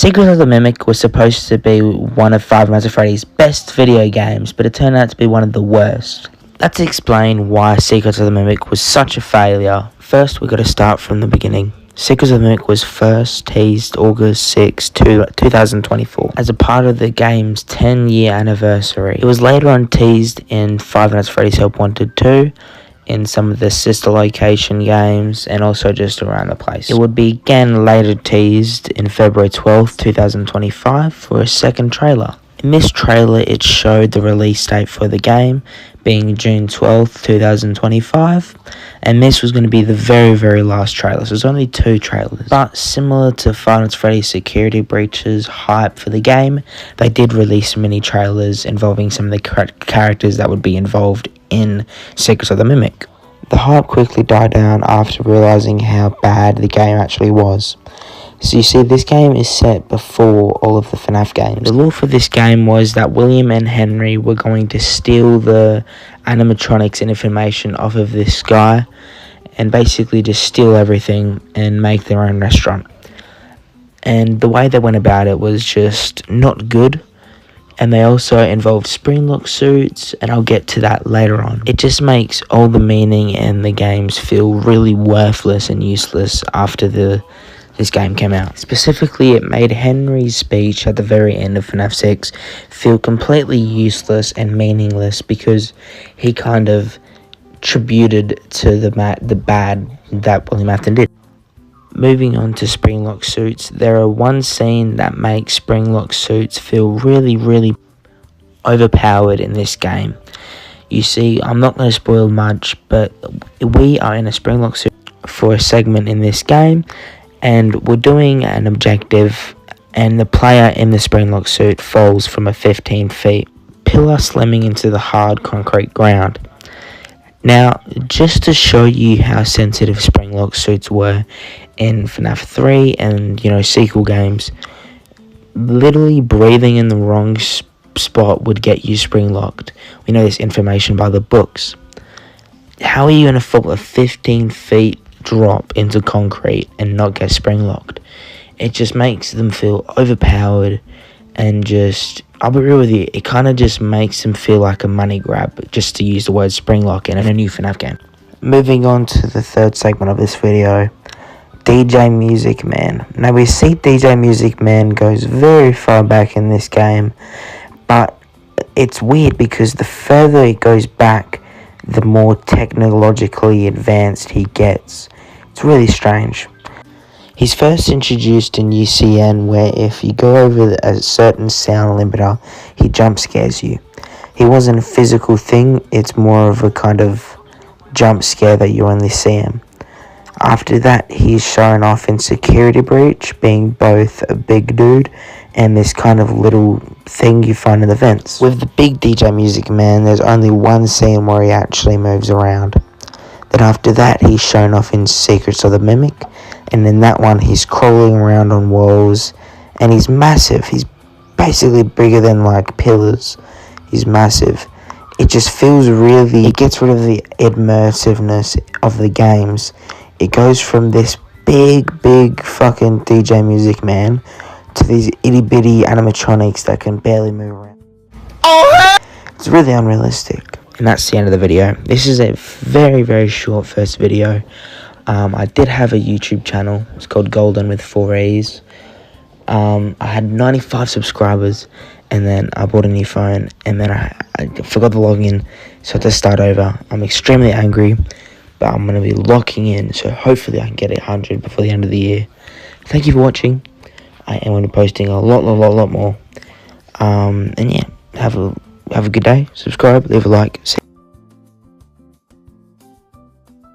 Secret of the Mimic was supposed to be one of Five Nights at Freddy's best video games, but it turned out to be one of the worst. Let's explain why Secret of the Mimic was such a failure. First, we got to start from the beginning. Secret of the Mimic was first teased August 6, 2024 as a part of the game's 10-year anniversary. It was later on teased in Five Nights at Freddy's Help Wanted 2, in some of the sister location games, and also just around the place. It would be again later teased in February 12th, 2025 for a second trailer. In this trailer, it showed the release date for the game being June 12th, 2025, and this was going to be the very last trailer. So there's only 2 trailers. But similar to Five Nights at Freddy's Security Breach's hype for the game, they did release mini trailers involving some of the characters that would be involved in Secrets of the Mimic. The hype quickly died down after realizing how bad the game actually was. So you see, this game is set before all of the FNAF games. The lore for this game was that William and Henry were going to steal the animatronics and information off of this guy and basically just steal everything and make their own restaurant. And the way they went about it was just not good. And they also involved Springlock suits, and I'll get to that later on. It just makes all the meaning in the games feel really worthless and useless after this game came out. Specifically, it made Henry's speech at the very end of FNAF 6 feel completely useless and meaningless because he kind of tributed to the bad that William Afton did. Moving on to Springlock suits, there are one scene that makes Springlock suits feel really overpowered in this game. You see, I'm not going to spoil much, but we are in a Springlock suit for a segment in this game, and we're doing an objective, and the player in the Springlock suit falls from a 15 feet pillar slamming into the hard concrete ground. Now, just to show you how sensitive Springlock suits were in FNAF 3 and, sequel games, literally breathing in the wrong spot would get you springlocked. We know this information by the books. How are you going to fall a 15 feet drop into concrete and not get springlocked? It just makes them feel overpowered, and just, I'll be real with you, it kind of just makes them feel like a money grab, just to use the word springlock in a new FNAF game. Moving on to the third segment of this video, DJ Music Man. Now we see DJ Music Man goes very far back in this game, but it's weird because the further it goes back, the more technologically advanced he gets. It's really strange. He's first introduced in UCN, where if you go over a certain sound limiter, he jump scares you. He wasn't a physical thing, it's more of a kind of jump scare that you only see him. After that, he's shown off in Security Breach, being both a big dude and this kind of little thing you find in the vents. With the big DJ Music Man, there's only one scene where he actually moves around. Then after that, he's shown off in Secrets of the Mimic, and in that one, he's crawling around on walls, and he's massive. He's basically bigger than, pillars. He's massive. It just feels it gets rid of the immersiveness of the games. It goes from this big fucking DJ Music Man to these itty-bitty animatronics that can barely move around. It's really unrealistic. And that's the end of the video. This is a very short first video. I did have a YouTube channel. It's called Golden with 4 E's. I had 95 subscribers, and then I bought a new phone, and then I forgot the login, so I had to start over. I'm extremely angry, but I'm going to be locking in, so hopefully I can get 100 before the end of the year. Thank you for watching. I am going to be posting a lot more. And yeah, have a good day. Subscribe, leave a like.